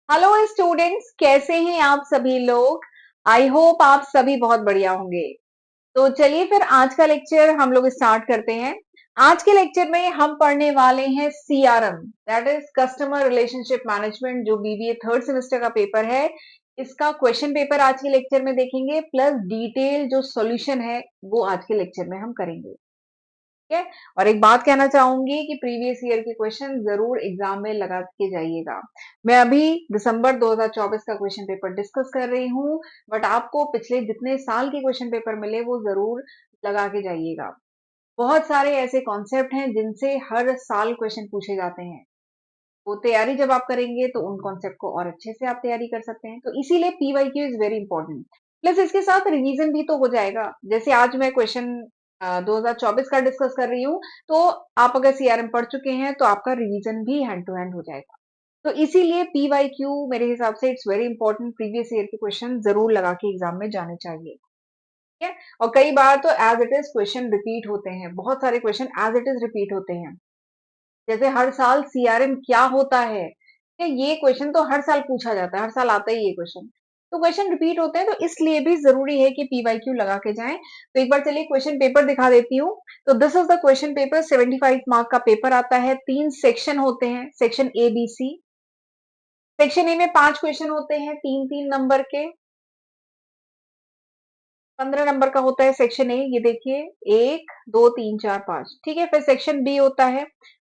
Hello students, कैसे हैं आप सभी लोग। आई होप आप सभी बहुत बढ़िया होंगे। तो चलिए फिर आज का लेक्चर हम लोग स्टार्ट करते हैं। आज के लेक्चर में हम पढ़ने वाले हैं CRM, that is customer relationship management, जो बीबीए थर्ड सेमेस्टर का पेपर है। इसका क्वेश्चन पेपर आज के लेक्चर में देखेंगे, प्लस डिटेल जो सॉल्यूशन है वो आज के लेक्चर में हम करेंगे। ठीक है। और एक बात कहना चाहूंगी कि प्रीवियस ईयर के क्वेश्चन जरूर एग्जाम में लगा के जाइएगा। मैं अभी दिसंबर 2024 का क्वेश्चन पेपर डिस्कस कर रही हूँ, बट आपको पिछले जितने साल के क्वेश्चन पेपर मिले वो जरूर लगा के जाइएगा। बहुत सारे ऐसे कॉन्सेप्ट हैं जिनसे हर साल क्वेश्चन पूछे जाते हैं। वो तैयारी जब आप करेंगे तो उन कॉन्सेप्ट को और अच्छे से आप तैयारी कर सकते हैं। तो इसीलिए PYQ is very important. Plus इसके साथ रिवीजन भी तो हो जाएगा। जैसे आज मैं क्वेश्चन 2024 का डिस्कस कर रही हूँ, तो आप अगर सीआरएम पढ़ चुके हैं तो आपका रिवीजन भी हैंड टू हैंड हो जाएगा। तो इसीलिए पीवाईक्यू मेरे हिसाब से it's very important. Previous year के क्वेश्चन जरूर लगा के एग्जाम में जाने चाहिए। ठीक है। और कई बार तो as it is question repeat होते हैं, बहुत सारे question as it is repeat होते हैं। जैसे हर साल सीआरएम क्या होता है, ये क्वेश्चन तो हर साल पूछा जाता है, हर साल आता ही ये क्वेश्चन। तो क्वेश्चन रिपीट होते हैं, तो इसलिए भी जरूरी है कि पीवाईक्यू लगा के जाएं। तो एक बार चलिए क्वेश्चन पेपर दिखा देती हूँ। तो this is the question paper. 75 mark का पेपर आता है। 3 सेक्शन होते हैं, section A B C. Section A में 5 क्वेश्चन होते हैं, 3-3 नंबर के। 15 नंबर का होता है सेक्शन ए, ये देखिए, 1 2 3 4 5। ठीक है। फिर सेक्शन बी होता है,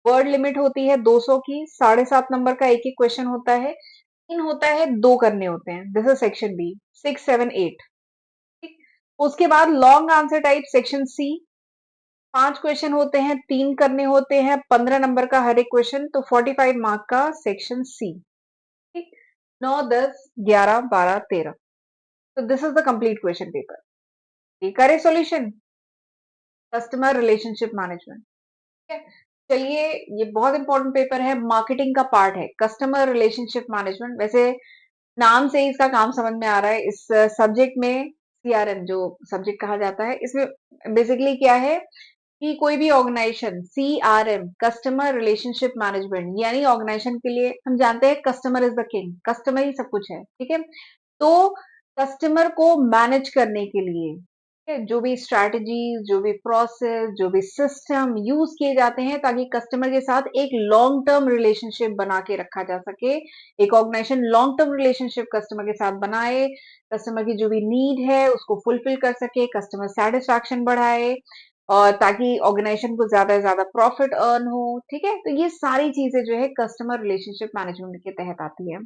वर्ड लिमिट होती है 200 की, 7.5 नंबर का एक एक क्वेश्चन होता है। तीन होता है, दो करने होते हैं। This is section B, 6 7 8। ठीक। उसके बाद long answer type section C, 5 question होते हैं, 3 करने होते हैं, 15 नंबर का हर एक क्वेश्चन, तो 45 मार्क का सेक्शन सी। ठीक। 9 10 11 12 13। तो this is the complete question paper. ये करे सॉल्यूशन, कस्टमर रिलेशनशिप मैनेजमेंट। ठीक है। चलिए, ये बहुत इंपॉर्टेंट पेपर है, मार्केटिंग का पार्ट है, कस्टमर रिलेशनशिप मैनेजमेंट। वैसे नाम से ही इसका काम समझ में आ रहा है। इस सब्जेक्ट में सीआरएम जो सब्जेक्ट कहा जाता है, इसमें बेसिकली क्या है कि कोई भी organisation, CRM customer relationship management, यानी ऑर्गेनाइजेशन के लिए हम जानते हैं customer is the king, customer ही सब कुछ है। ठीक है। तो कस्टमर को मैनेज करने के लिए, ठीक है, जो भी स्ट्रैटेजीज, जो भी प्रोसेस, जो भी सिस्टम यूज किए जाते हैं ताकि कस्टमर के साथ एक लॉन्ग टर्म रिलेशनशिप बना के रखा जा सके। एक organisation long term relationship customer के साथ बनाए, कस्टमर की जो भी नीड है उसको फुलफिल कर सके, कस्टमर सेटिस्फैक्शन बढ़ाए, और ताकि ऑर्गेनाइजेशन को ज्यादा से ज्यादा प्रॉफिट अर्न हो। ठीक है। तो ये सारी चीजें जो है कस्टमर रिलेशनशिप मैनेजमेंट के तहत आती है।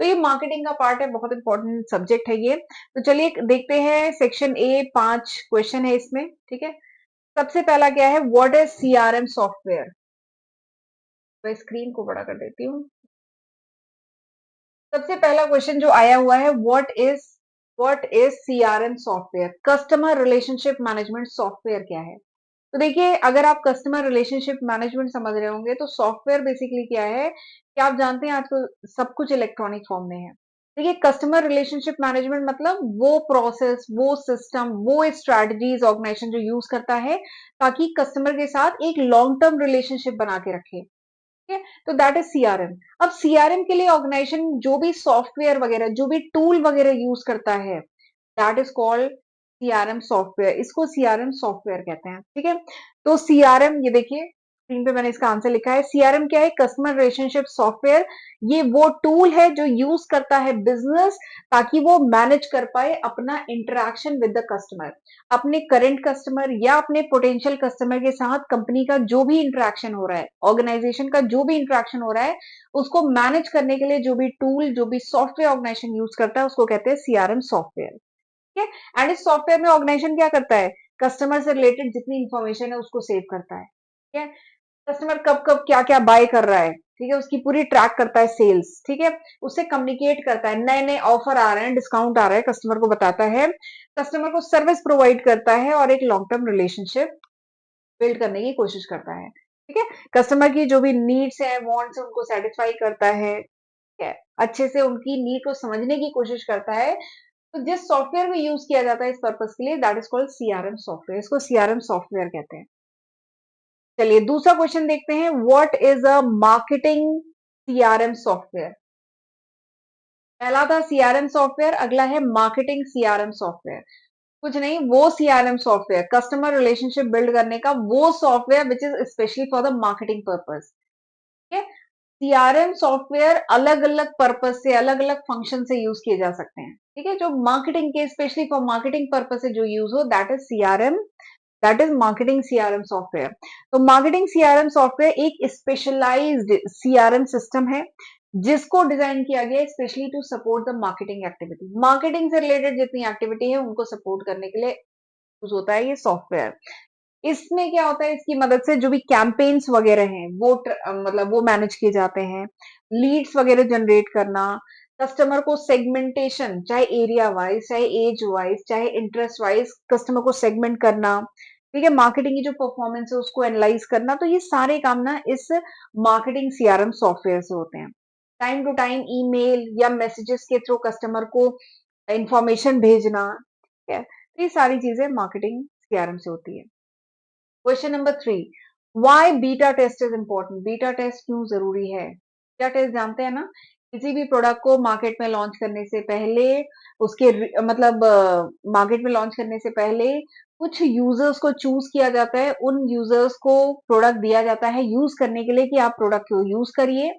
तो ये मार्केटिंग का पार्ट है, बहुत इंपॉर्टेंट सब्जेक्ट है ये। तो चलिए देखते हैं सेक्शन ए, 5 क्वेश्चन है इसमें। ठीक है। सबसे पहला क्या है, व्हाट इज सीआरएम सॉफ्टवेयर। मैं स्क्रीन को बड़ा कर देती हूँ। सबसे पहला क्वेश्चन जो आया हुआ है, what is CRM software, customer relationship management software क्या है। तो देखिए, अगर आप कस्टमर रिलेशनशिप मैनेजमेंट समझ रहे होंगे तो सॉफ्टवेयर बेसिकली क्या है कि आप जानते हैं आजकल सब कुछ इलेक्ट्रॉनिक फॉर्म में है। देखिए, कस्टमर रिलेशनशिप मैनेजमेंट मतलब वो प्रोसेस, वो सिस्टम, वो स्ट्रैटेजीज ऑर्गेनाइजेशन जो यूज करता है ताकि कस्टमर के साथ एक लॉन्ग टर्म रिलेशनशिप बना के रखे। ठीक है। तो दैट इज सीआरएम। अब सीआरएम के लिए ऑर्गेनाइजेशन जो भी सॉफ्टवेयर वगैरह, जो भी टूल वगैरह यूज करता है, that is called CRM software. इसको सीआरएम सॉफ्टवेयर कहते हैं। ठीक है। तो सीआरएम, ये देखिए स्क्रीन पे मैंने इसका आंसर लिखा है। सीआरएम क्या है, कस्टमर रिलेशनशिप सॉफ्टवेयर। ये वो टूल है जो यूज करता है बिजनेस ताकि वो मैनेज कर पाए अपना इंटरेक्शन विद द कस्टमर, अपने करंट कस्टमर या अपने पोटेंशियल कस्टमर के साथ कंपनी का जो भी इंटरेक्शन हो रहा है, ऑर्गेनाइजेशन का जो भी इंटरेक्शन हो रहा है, उसको मैनेज करने के लिए जो भी टूल, जो भी सॉफ्टवेयर ऑर्गेनाइजेशन यूज करता है उसको कहते हैं सीआरएम सॉफ्टवेयर। ठीक है। एंड इस सॉफ्टवेयर में ऑर्गेनाइजेशन क्या करता है, कस्टमर से रिलेटेड जितनी इंफॉर्मेशन है उसको सेव करता है। ठीक है। कस्टमर कब कब क्या क्या बाय कर रहा है, ठीक है, उसकी पूरी ट्रैक करता है सेल्स। ठीक है। उससे कम्युनिकेट करता है, नए नए ऑफर आ रहे हैं, डिस्काउंट आ रहा है, कस्टमर को बताता है, कस्टमर को सर्विस प्रोवाइड करता है और एक लॉन्ग टर्म रिलेशनशिप बिल्ड करने की कोशिश करता है। ठीक है। कस्टमर की जो भी नीड्स है, वांट्स है, उनको सेटिस्फाई करता है। ठीक है। अच्छे से उनकी नीड को समझने की कोशिश करता है। तो जिस सॉफ्टवेयर में यूज किया जाता है इस पर्पस के लिए, that is called CRM software. इसको सीआरएम सॉफ्टवेयर कहते हैं। चलिए दूसरा क्वेश्चन देखते हैं, what is a marketing CRM software. पहला था सीआरएम सॉफ्टवेयर, अगला है मार्केटिंग सीआरएम सॉफ्टवेयर। कुछ नहीं, वो CRM software customer relationship build करने का वो software which is specially for the marketing purpose. ठीक है, सीआरएम सॉफ्टवेयर अलग अलग पर्पस से, अलग अलग फंक्शन से यूज किए जा सकते हैं। ठीक है, जो मार्केटिंग के स्पेशली फॉर मार्केटिंग पर्पस से जो यूज हो, that is CRM, that is marketing CRM software. तो मार्केटिंग सीआरएम सॉफ्टवेयर एक स्पेशलाइज्ड सीआरएम सिस्टम है जिसको डिजाइन किया गया है specially to support the marketing activity. Marketing से रिलेटेड जितनी एक्टिविटी है उनको सपोर्ट करने के लिए यूज होता है ये सॉफ्टवेयर। इसमें क्या होता है, इसकी मदद से जो भी कैंपेन्स वगैरह हैं वो मतलब वो मैनेज किए जाते हैं। लीड्स वगैरह जनरेट करना, कस्टमर को सेगमेंटेशन, चाहे एरिया वाइज, चाहे एज वाइज, चाहे इंटरेस्ट वाइज कस्टमर को सेगमेंट करना। ठीक है, मार्केटिंग की जो परफॉर्मेंस है उसको एनालाइज करना। तो ये सारे काम ना इस मार्केटिंग सीआरएम सॉफ्टवेयर से होते हैं। टाइम टू टाइम ईमेल या मैसेजेस के थ्रू कस्टमर को इंफॉर्मेशन भेजना। ठीक है, तो ये सारी चीजें मार्केटिंग सीआरएम से होती है। Question number 3, why beta test is important? Beta test क्यों जरूरी है? बीटा टेस्ट जानते हैं ना, किसी भी प्रोडक्ट को मार्केट में लॉन्च करने से पहले, उसके मतलब मार्केट में लॉन्च करने से पहले कुछ यूजर्स को चूज किया जाता है। उन यूजर्स को प्रोडक्ट दिया जाता है यूज करने के लिए कि आप प्रोडक्ट को यूज करिए,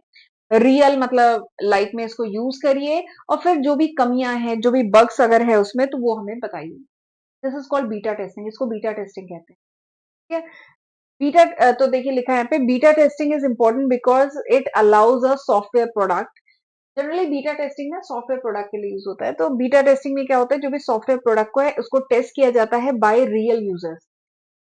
रियल मतलब लाइफ में इसको यूज करिए, और फिर जो भी कमियां हैं, जो भी बग्स अगर है उसमें, तो वो हमें बताइए। This is called beta testing, इसको बीटा टेस्टिंग कहते हैं। ठीक है, बीटा तो देखिए लिखा है यहाँ पे, beta testing is important because it allows a software product. Generally beta testing ना सॉफ्टवेयर प्रोडक्ट के लिए यूज होता है। तो बीटा टेस्टिंग में क्या होता है, जो भी सॉफ्टवेयर प्रोडक्ट को है उसको टेस्ट किया जाता है बाय रियल यूजर्स।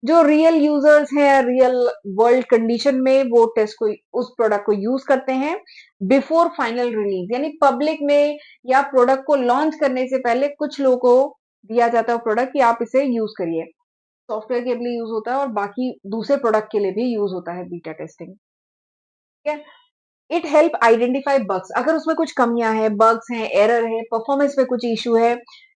जो रियल यूजर्स हैं, रियल वर्ल्ड कंडीशन में वो टेस्ट को, उस प्रोडक्ट को यूज करते हैं बिफोर फाइनल रिलीज, यानी पब्लिक में या प्रोडक्ट को लॉन्च करने से पहले कुछ लोगों को दिया जाता है प्रोडक्ट कि आप इसे यूज करिए। सॉफ्टवेयर के लिए यूज होता है और बाकी दूसरे प्रोडक्ट के लिए भी यूज होता है बीटा टेस्टिंग। ठीक है, इट हेल्प आइडेंटिफाई बग्स, अगर उसमें कुछ कमियां हैं, बग्स हैं, एरर है, परफॉर्मेंस में कुछ इशू है,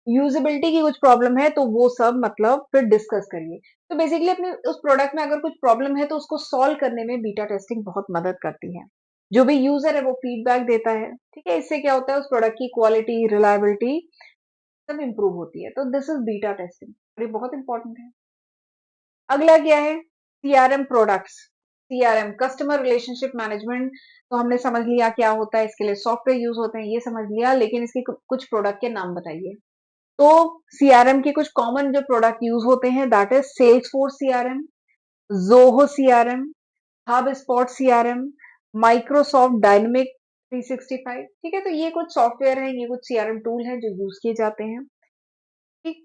यूजेबिलिटी की कुछ प्रॉब्लम है, तो वो सब मतलब फिर डिस्कस करिए। तो बेसिकली अपने उस प्रोडक्ट में अगर कुछ प्रॉब्लम है तो उसको सॉल्व करने में बीटा टेस्टिंग बहुत मदद करती है। जो भी यूजर है वो फीडबैक देता है। ठीक है, इससे क्या होता है, उस प्रोडक्ट की क्वालिटी, रिलायबिलिटी सब इंप्रूव होती है। तो दिस इज बीटा टेस्टिंग, ये बहुत इंपॉर्टेंट है। अगला क्या है, CRM products. CRM customer relationship management, तो हमने समझ लिया क्या होता है, इसके लिए सॉफ्टवेयर यूज होते हैं, ये समझ लिया, लेकिन इसके कुछ प्रोडक्ट के नाम बताइए। तो सीआरएम के कुछ कॉमन जो प्रोडक्ट यूज होते हैं, that is Salesforce CRM, Zoho CRM, HubSpot CRM, Microsoft Dynamic 365। ठीक है, तो ये कुछ सॉफ्टवेयर है, ये कुछ सीआरएम टूल है जो यूज किए जाते हैं। ठीक,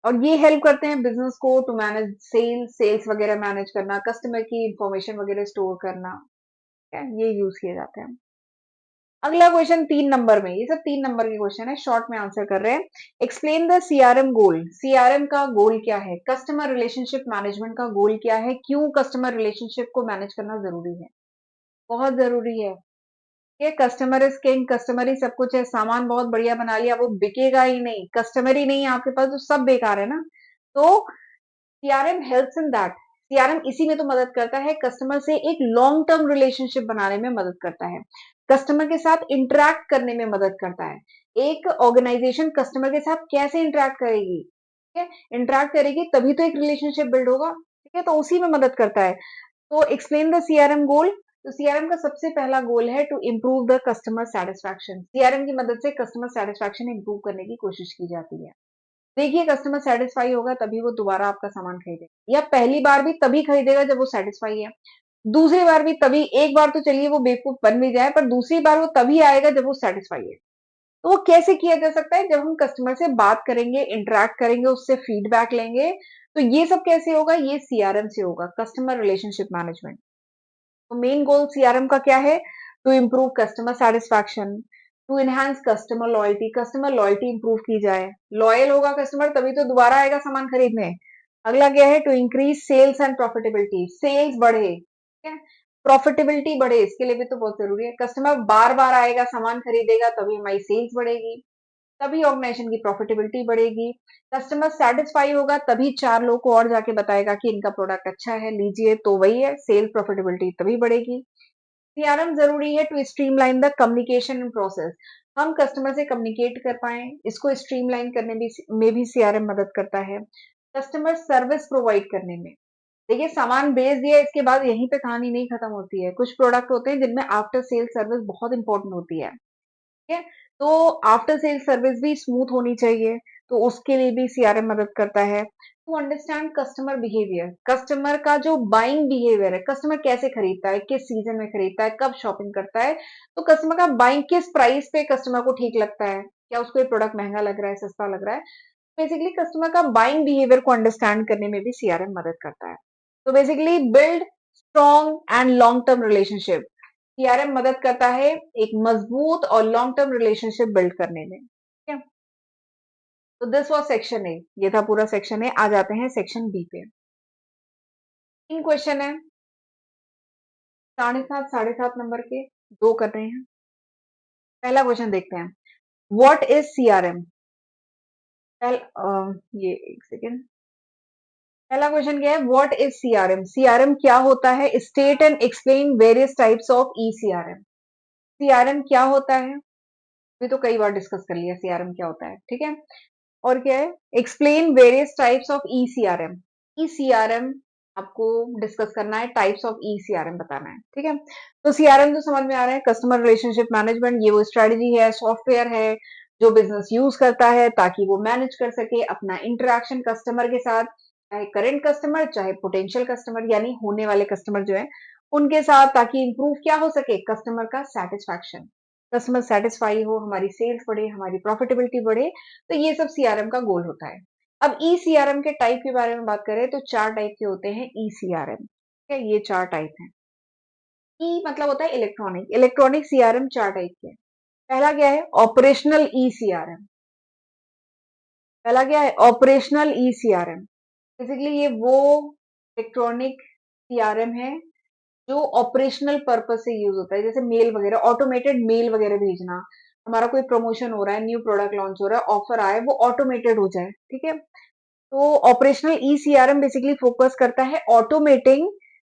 और ये हेल्प करते हैं बिजनेस को टू मैनेज सेल्स वगैरह मैनेज करना, कस्टमर की इंफॉर्मेशन वगैरह स्टोर करना। क्या ये यूज किए जाते हैं। अगला क्वेश्चन 3 नंबर में, ये सब 3 नंबर के क्वेश्चन है, शॉर्ट में आंसर कर रहे हैं। Explain the CRM goal, CRM का गोल क्या है, कस्टमर रिलेशनशिप मैनेजमेंट का गोल क्या है, क्यों कस्टमर रिलेशनशिप को मैनेज करना जरूरी है? बहुत जरूरी है। ये कस्टमर इज किंग, कस्टमर ही सब कुछ है। सामान बहुत बढ़िया बना लिया, वो बिकेगा ही नहीं, कस्टमर ही नहीं है आपके पास, तो सब बेकार है ना। तो CRM helps in that, CRM इसी में तो मदद करता है, कस्टमर से एक लॉन्ग टर्म रिलेशनशिप बनाने में मदद करता है, कस्टमर के साथ इंटरैक्ट करने में मदद करता है। एक ऑर्गेनाइजेशन कस्टमर के साथ कैसे इंटरैक्ट करेगी, ठीक है, इंटरैक्ट करेगी तभी तो एक रिलेशनशिप बिल्ड होगा। ठीक है, तो उसी में मदद करता है। तो एक्सप्लेन द सीआरएम गोल, तो सीआरएम का सबसे पहला गोल है to improve the customer satisfaction. CRM की मदद से कस्टमर सेटिस्फैक्शन इंप्रूव करने की कोशिश की जाती है। देखिए, कस्टमर सेटिस्फाई होगा तभी वो दोबारा आपका सामान खरीदेगा, या पहली बार भी तभी खरीदेगा जब वो सेटिस्फाई है, दूसरी बार भी तभी। एक बार तो चलिए वो बेवकूफ बन भी जाए, पर दूसरी बार वो तभी आएगा जब वो सेटिस्फाई है। तो वो कैसे किया जा सकता है, जब हम कस्टमर से बात करेंगे, इंटरेक्ट करेंगे, उससे फीडबैक लेंगे। तो ये सब कैसे होगा, ये सीआरएम से होगा, कस्टमर रिलेशनशिप मैनेजमेंट। तो मेन गोल सीआरएम का क्या है, to improve customer satisfaction, to enhance customer loyalty, customer loyalty improve की जाए। लॉयल होगा कस्टमर तभी तो दोबारा आएगा सामान खरीदने। अगला क्या है, to increase sales and profitability, sales बढ़े, ठीक है, प्रॉफिटेबिलिटी बढ़े, इसके लिए भी तो बहुत जरूरी है। कस्टमर बार बार आएगा, सामान खरीदेगा, तभी हमारी सेल्स बढ़ेगी, तभी ऑर्गेनाइजेशन की प्रॉफिटेबिलिटी बढ़ेगी। कस्टमर सेटिस्फाई होगा तभी 4 लोग को और जाके बताएगा कि इनका प्रोडक्ट अच्छा है, लीजिए, तो वही है, सेल प्रॉफिटेबिलिटी तभी बढ़ेगी। सीआरएम जरूरी है to streamline the communication and process. हम कस्टमर से कम्युनिकेट कर पाए, इसको स्ट्रीमलाइन करने में भी सीआरएम मदद करता है। कस्टमर सर्विस प्रोवाइड करने में, देखिए सामान बेच दिया, इसके बाद यहीं पे कहानी नहीं खत्म होती है। कुछ प्रोडक्ट होते हैं जिनमें आफ्टर सेल सर्विस बहुत इंपॉर्टेंट होती है, ठीक है? तो आफ्टर सेल सर्विस भी स्मूथ होनी चाहिए, तो उसके लिए भी सीआरएम मदद करता है। To understand customer behaviour, customer का जो बाइंग बिहेवियर है, कस्टमर कैसे खरीदता है, किस सीजन में खरीदता है, कब शॉपिंग करता है, तो कस्टमर का बाइंग किस प्राइस पे कस्टमर को ठीक लगता है, क्या उसको ये प्रोडक्ट महंगा लग रहा है, सस्ता लग रहा है। बेसिकली कस्टमर का बाइंग बिहेवियर को अंडरस्टैंड करने में भी सीआरएम मदद करता है। तो basically build strong and long term relationship, CRM मदद करता है एक मजबूत और लॉन्ग टर्म रिलेशनशिप बिल्ड करने में, ठीक है? तो दिस वाज सेक्शन ए, ये था पूरा सेक्शन ए। आ जाते हैं सेक्शन बी पे। तीन क्वेश्चन है, साढ़े सात नंबर के, दो कर रहे हैं। पहला क्वेश्चन देखते हैं, व्हाट इज सीआरएम। ये एक सेकेंड, पहला क्वेश्चन क्या है, व्हाट इज सीआरएम। सीआरएम क्या होता है, state and explain various types of e CRM. CRM क्या होता है, ये तो कई बार डिस्कस कर लिया सीआरएम क्या होता है, ठीक है? और क्या है, explain various types of e CRM. E CRM आपको डिस्कस करना है, टाइप्स ऑफ ई सीआरएम बताना है, ठीक है? तो सीआरएम तो समझ में आ रहा है, कस्टमर रिलेशनशिप मैनेजमेंट, ये वो स्ट्रेटजी है, सॉफ्टवेयर है जो बिजनेस यूज करता है ताकि वो मैनेज कर सके अपना इंटरेक्शन कस्टमर के साथ, चाहे करेंट कस्टमर चाहे पोटेंशियल कस्टमर, यानी होने वाले कस्टमर जो है उनके साथ, ताकि इंप्रूव क्या हो सके, कस्टमर का सेटिस्फैक्शन, कस्टमर सेटिस्फाई हो, हमारी सेल्स बढ़े, हमारी प्रॉफिटेबिलिटी बढ़े। तो ये सब सीआरएम का गोल होता है। अब ई सीआरएम के टाइप के बारे में बात करें तो चार टाइप के होते हैं ई सीआरएम, ठीक है? ये चार टाइप हैं। ई मतलब होता है इलेक्ट्रॉनिक, इलेक्ट्रॉनिक सीआरएम चार टाइप के हैं। पहला क्या है, ऑपरेशनल ई सीआरएम। पहला क्या है, ऑपरेशनल ई सीआरएम। बेसिकली ये वो इलेक्ट्रॉनिक सीआरएम है जो ऑपरेशनल पर्पज से यूज होता है, जैसे मेल वगैरह, ऑटोमेटेड मेल वगैरह भेजना, हमारा कोई प्रमोशन हो रहा है, न्यू प्रोडक्ट लॉन्च हो रहा है, ऑफर आए, वो ऑटोमेटेड हो जाए, ठीक है? तो ऑपरेशनल ई सीआरएम बेसिकली फोकस करता है automating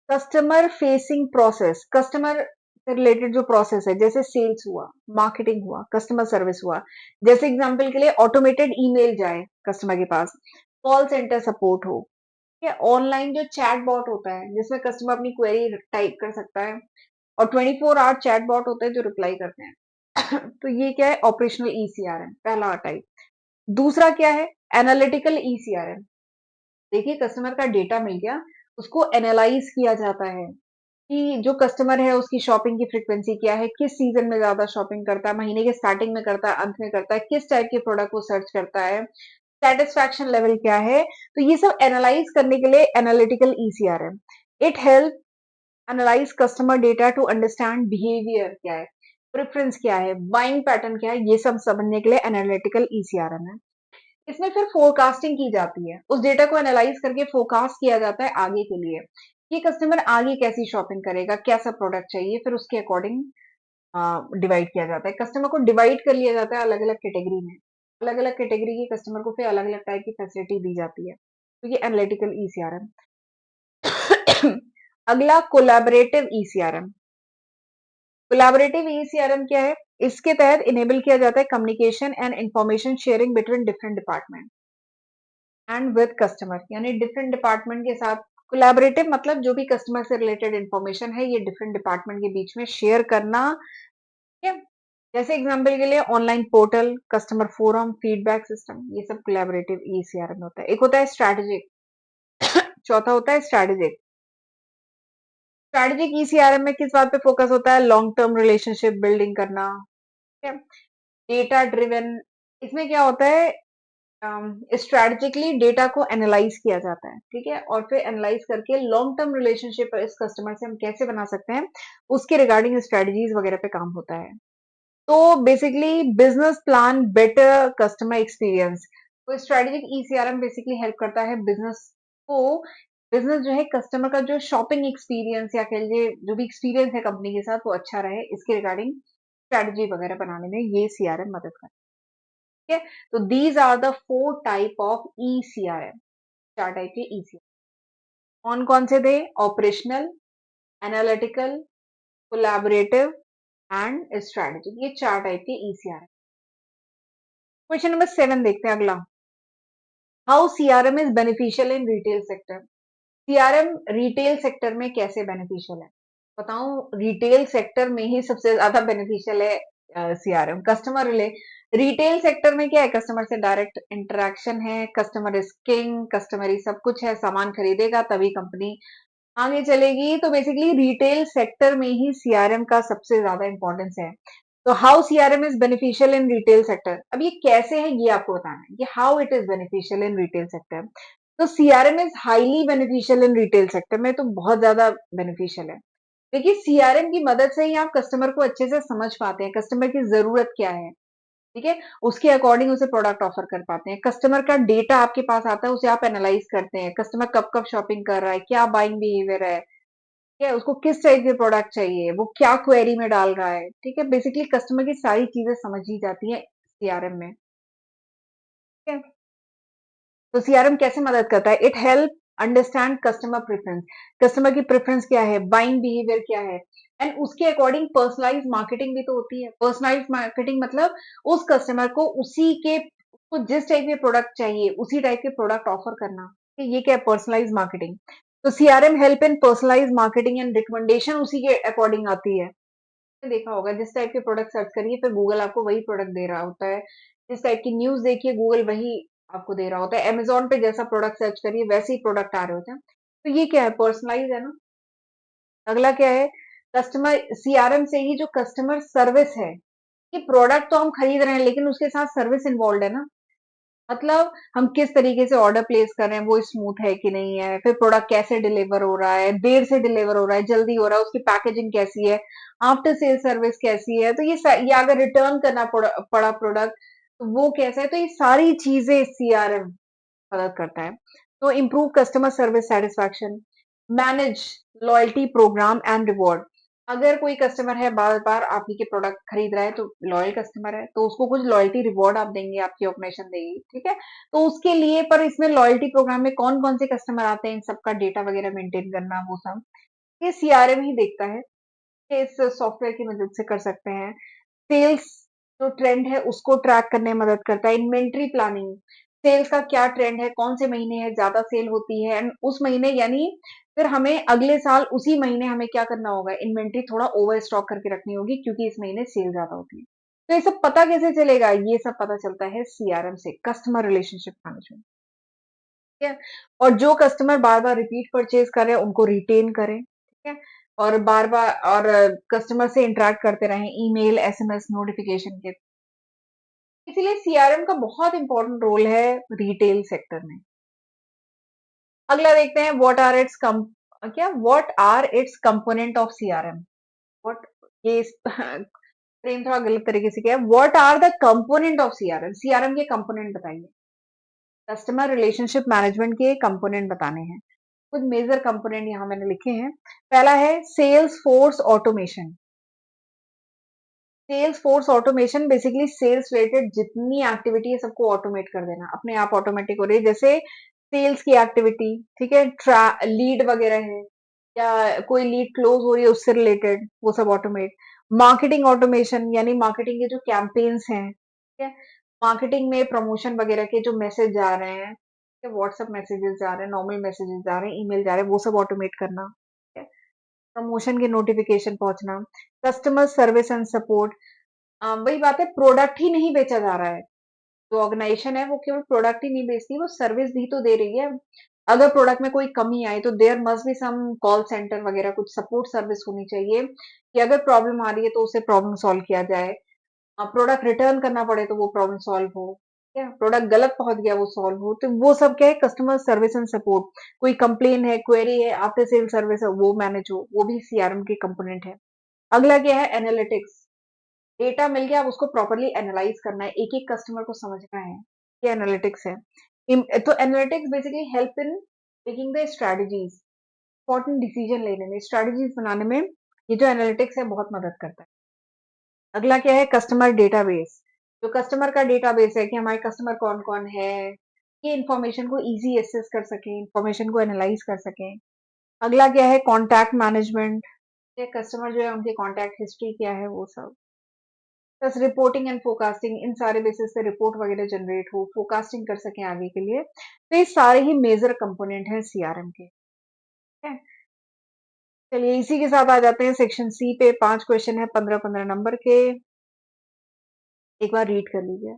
customer facing process, customer से रिलेटेड जो प्रोसेस है, जैसे सेल्स हुआ, मार्केटिंग हुआ, कस्टमर सर्विस हुआ। जैसे एग्जांपल के लिए ऑटोमेटेड ईमेल जाए कस्टमर के पास, कॉल सेंटर सपोर्ट हो, या ऑनलाइन जो चैट बॉट होता है जिसमें कस्टमर अपनी क्वेरी टाइप कर सकता है, और 24 आवर चैट बॉट होते हैं जो रिप्लाई करते हैं। तो ये क्या है, ऑपरेशनल ई सीआरएम पहला टाइप। दूसरा क्या है, एनालिटिकल ई सीआरएम। देखिए कस्टमर का डेटा मिल गया, उसको एनालाइज किया जाता है कि जो कस्टमर है उसकी शॉपिंग की फ्रीक्वेंसी क्या है, किस सीजन में ज्यादा शॉपिंग करता है, महीने के स्टार्टिंग में करता है, अंत में करता है, किस टाइप के प्रोडक्ट वो सर्च करता है, सेटिस्फैक्शन लेवल क्या है। तो ये सब एनालाइज करने के लिए analytical ECRM. It help analyse customer data to understand behaviour क्या है, प्रेफरेंस क्या है, बाइंग पैटर्न क्या है, ये सब समझने के लिए एनालिटिकल ईसीआरएम है। इसमें फिर फोरकास्टिंग की जाती है, उस डेटा को एनालाइज करके फोरकास्ट किया जाता है आगे के लिए, कि कस्टमर आगे कैसी शॉपिंग करेगा, कैसा प्रोडक्ट चाहिए, फिर उसके अकॉर्डिंग डिवाइड किया जाता है। कस्टमर को डिवाइड कर लिया जाता है अलग अलग कैटेगरी में, अलग अलग कैटेगरी के कस्टमर को फिर अलग अलग टाइप की फैसिलिटी दी जाती है। तो ये एनालिटिकल ईसीआरएम। अगला कोलैबोरेटिव ईसीआरएम। कोलैबोरेटिव ईसीआरएम क्या है, इसके तहत इनेबल किया जाता है communication and information sharing between different department and with customer, यानी डिफरेंट डिपार्टमेंट के साथ कोलैबोरेटिव मतलब जो भी कस्टमर से रिलेटेड इंफॉर्मेशन है ये डिफरेंट डिपार्टमेंट के बीच में शेयर करना, ठीक है? जैसे एग्जांपल के लिए online portal, customer forum, feedback system, ये सब कोलैबोरेटिव ईसीआरएम होता है। एक होता है स्ट्रैटेजिक, चौथा होता है स्ट्रैटेजिक। स्ट्रैटेजिक ईसीआरएम में किस बात पे फोकस होता है, लॉन्ग टर्म रिलेशनशिप बिल्डिंग करना, ठीक है? डेटा ड्रिवन, इसमें क्या होता है, स्ट्रैटेजिकली डेटा को एनालाइज किया जाता है, ठीक है? और फिर एनालाइज करके लॉन्ग टर्म रिलेशनशिप इस कस्टमर से हम कैसे बना सकते हैं, उसके रिगार्डिंग स्ट्रैटेजीज वगैरह पे काम होता है। तो basically business plan better customer experience, तो स्ट्रेटेजिक ईसीआरएम बेसिकली हेल्प करता है बिजनेस को, बिजनेस जो है कस्टमर का जो शॉपिंग एक्सपीरियंस या कह लीजिए जो भी एक्सपीरियंस है कंपनी के साथ वो अच्छा रहे, इसके रिगार्डिंग स्ट्रेटजी वगैरह बनाने में ये सीआरएम मदद करता है, ठीक है? तो these are the four type of e CRM, चार टाइप के ई सीआरएम। कौन कौन से थे, operational, analytical, collaborative and strategic, ये 4 टाइप के ईसीआर। क्वेश्चन नंबर 7 देखते हैं अगला। How CRM is beneficial in retail sector? CRM retail sector में कैसे बेनिफिशियल है? बताऊं, रिटेल सेक्टर में ही सबसे ज्यादा बेनिफिशियल है CRM. Customer relay retail sector में क्या है, कस्टमर से डायरेक्ट इंटरेक्शन है, कस्टमर इज किंग, कस्टमर ही सब कुछ है, सामान खरीदेगा तभी कंपनी आगे चलेगी। तो बेसिकली रिटेल सेक्टर में ही सीआरएम का सबसे ज्यादा इंपॉर्टेंस है। तो how CRM is beneficial in retail sector, अब ये कैसे है ये आपको बताना है कि how it is beneficial in retail sector. तो CRM is highly beneficial in retail sector में, तो बहुत ज्यादा बेनिफिशियल है। देखिए, सीआरएम की मदद से ही आप कस्टमर को अच्छे से समझ पाते हैं, कस्टमर की जरूरत क्या है, ठीक है, उसके अकॉर्डिंग उसे प्रोडक्ट ऑफर कर पाते हैं। कस्टमर का डेटा आपके पास आता है, उसे आप एनालाइज करते हैं, कस्टमर कब कब शॉपिंग कर रहा है, क्या बाइंग बिहेवियर है, ठीक है, उसको किस टाइप के प्रोडक्ट चाहिए, वो क्या क्वेरी में डाल रहा है, ठीक है, बेसिकली कस्टमर की सारी चीजें समझी जाती है सीआरएम में, ठीक है। तो सीआरएम कैसे मदद करता है? It help understand customer preference, customer की प्रेफरेंस क्या है, बाइंग बिहेवियर क्या है, एंड उसके अकॉर्डिंग पर्सनलाइज मार्केटिंग भी तो होती है। पर्सनलाइज मार्केटिंग मतलब उस कस्टमर को उसी के, उसको जिस टाइप के प्रोडक्ट चाहिए उसी टाइप के प्रोडक्ट ऑफर करना, ठीक है, ये क्या है, पर्सनलाइज मार्केटिंग। तो CRM help in personalise marketing and recommendation उसी के अकॉर्डिंग आती है। देखा होगा, जिस टाइप के प्रोडक्ट सर्च करिए फिर गूगल आपको वही प्रोडक्ट दे रहा होता है, जिस टाइप की न्यूज देखिए गूगल वही आपको दे रहा होता है, अमेजोन पे जैसा प्रोडक्ट सर्च करिए वैसे ही प्रोडक्ट आ रहे होते हैं। तो ये क्या है, पर्सनलाइज है ना। अगला क्या है, कस्टमर सीआरएम से ही जो कस्टमर सर्विस है, ये प्रोडक्ट तो हम खरीद रहे हैं लेकिन उसके साथ सर्विस इन्वॉल्व है ना, मतलब हम किस तरीके से ऑर्डर प्लेस कर रहे हैं, वो स्मूथ है कि नहीं है, फिर प्रोडक्ट कैसे डिलीवर हो रहा है, देर से डिलीवर हो रहा है, जल्दी हो रहा है, उसकी पैकेजिंग कैसी है, आफ्टर सेल सर्विस कैसी है, तो ये अगर रिटर्न करना पड़ा प्रोडक्ट तो वो कैसा है, तो ये सारी चीजें सीआरएम मदद करता है। तो improve customer service satisfaction, manage loyalty programme and reward. अगर कोई कस्टमर है बार बार आप ही के प्रोडक्ट खरीद रहा है तो लॉयल कस्टमर है, तो उसको कुछ लॉयल्टी रिवॉर्ड आप देंगे, आपकी ऑर्गेनाइजेशन देगी, ठीक है। तो उसके लिए, पर इसमें लॉयल्टी प्रोग्राम में कौन कौन से कस्टमर आते हैं, इन सबका डेटा वगैरह मेंटेन करना, वो सब ये सीआरएम ही देखता है, कि इस सॉफ्टवेयर की मदद से कर सकते हैं। सेल्स जो ट्रेंड है उसको ट्रैक करने में मदद करता है। इन्वेंट्री प्लानिंग, सेल्स का क्या ट्रेंड है, कौन से महीने है ज्यादा सेल होती है, एंड उस महीने यानी फिर हमें अगले साल उसी महीने हमें क्या करना होगा, इन्वेंट्री थोड़ा ओवर स्टॉक करके रखनी होगी क्योंकि इस महीने सेल ज्यादा होती है। तो ये सब पता कैसे चलेगा, ये सब पता चलता है सीआरएम से, कस्टमर रिलेशनशिप मैनेजमेंट, ठीक है। और जो कस्टमर बार बार रिपीट परचेज कर रहे हैं उनको रिटेन करें, ठीक है, और बार बार और कस्टमर से इंटरेक्ट करते रहें, ईमेल एसएमएस नोटिफिकेशन के। इसीलिए सीआरएम का बहुत इंपॉर्टेंट रोल है रिटेल सेक्टर में। अगला देखते हैं, what are its component of CRM. What, ये फ्रेम थोड़ा गलत तरीके से किया है। What are the component of CRM, CRM के कंपोनेंट बताइए। कस्टमर रिलेशनशिप मैनेजमेंट के कंपोनेंट बताने हैं। कुछ मेजर कंपोनेंट यहाँ मैंने लिखे हैं। पहला है sales force automation. Sales force automation basically sales related जितनी एक्टिविटी है सबको ऑटोमेट कर देना, अपने आप ऑटोमेटिक हो रही है, जैसे सेल्स की एक्टिविटी, ठीक है, लीड वगैरह है या कोई लीड क्लोज हो रही है उससे रिलेटेड, वो सब ऑटोमेट। मार्केटिंग ऑटोमेशन यानी मार्केटिंग के जो कैंपेन्स हैं, ठीक है, मार्केटिंग में प्रमोशन वगैरह के जो मैसेज जा रहे हैं, व्हाट्सएप मैसेजेस जा रहे हैं, नॉर्मल मैसेजेस जा रहे हैं, ईमेल जा रहे हैं, वो सब ऑटोमेट करना, ठीक है। प्रमोशन के नोटिफिकेशन पहुंचना। कस्टमर सर्विस एंड सपोर्ट, वही बात है, प्रोडक्ट ही नहीं बेचा जा रहा है, जो ऑर्गेनाइजेशन है वो केवल प्रोडक्ट ही नहीं बेचती, वो सर्विस भी तो दे रही है। अगर प्रोडक्ट में कोई कमी आई तो there must be some call centre वगैरह, कुछ सपोर्ट सर्विस होनी चाहिए कि अगर प्रॉब्लम आ रही है तो उसे प्रॉब्लम सॉल्व किया जाए, प्रोडक्ट रिटर्न करना पड़े तो वो प्रॉब्लम सॉल्व हो, क्या प्रोडक्ट गलत पहुंच गया वो सॉल्व हो, तो वो सब क्या है, कस्टमर सर्विस एंड सपोर्ट। कोई कंप्लेन है, क्वेरी है, आफ्टर सेल सर्विस है, वो मैनेज हो, वो भी सीआरएम के कंपोनेंट है। अगला क्या है, एनालिटिक्स। डेटा मिल गया, अब उसको प्रॉपर्ली एनालाइज करना है, एक एक कस्टमर को समझना है, ये एनालिटिक्स है। तो analytics basically help in making the strategies, important decision लेने में, स्ट्रेटजीज बनाने में ये जो एनालिटिक्स है बहुत मदद करता है। अगला क्या है, कस्टमर डेटाबेस। जो कस्टमर का डेटाबेस है कि हमारे कस्टमर कौन कौन है, ये इंफॉर्मेशन को इजी एक्सेस कर सकें, इंफॉर्मेशन को एनालाइज कर सकें। अगला क्या है, कॉन्टैक्ट मैनेजमेंट। या कस्टमर जो है उनकी कॉन्टैक्ट हिस्ट्री क्या है वो सब। प्लस रिपोर्टिंग एंड फोरकास्टिंग, इन सारे बेसिस पे रिपोर्ट वगैरह जनरेट हो, फोरकास्टिंग कर सकें आगे के लिए। तो ये सारे ही मेजर कंपोनेंट हैं सीआरएम के। ठीक है, चलिए इसी के साथ आ जाते हैं सेक्शन सी पे। 5 क्वेश्चन है 15-15 नंबर के, एक बार रीड कर लीजिए।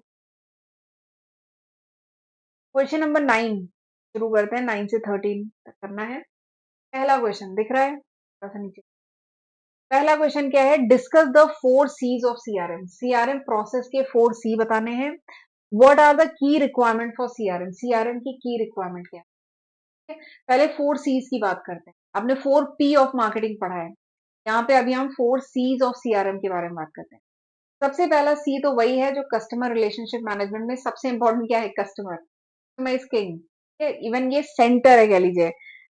क्वेश्चन नंबर 9 शुरू करते हैं, 9 से 13 तक करना है। पहला क्वेश्चन दिख रहा है थोड़ा सा नीचे। पहला क्वेश्चन क्या है, discuss the 4 Cs of CRM. CRM process के 4 सी बताने हैं। What are the key requirement for CRM, CRM की रिक्वायरमेंट क्या है। पहले 4 सीज की बात करते हैं। आपने 4 पी ऑफ मार्केटिंग पढ़ा है, यहाँ पे अभी हम 4 सीज ऑफ सीआरएम के बारे में बात करते हैं। सबसे पहला सी तो वही है जो कस्टमर रिलेशनशिप मैनेजमेंट में सबसे इंपॉर्टेंट क्या है, customer. Customer is king, even ये सेंटर है कह लीजिए।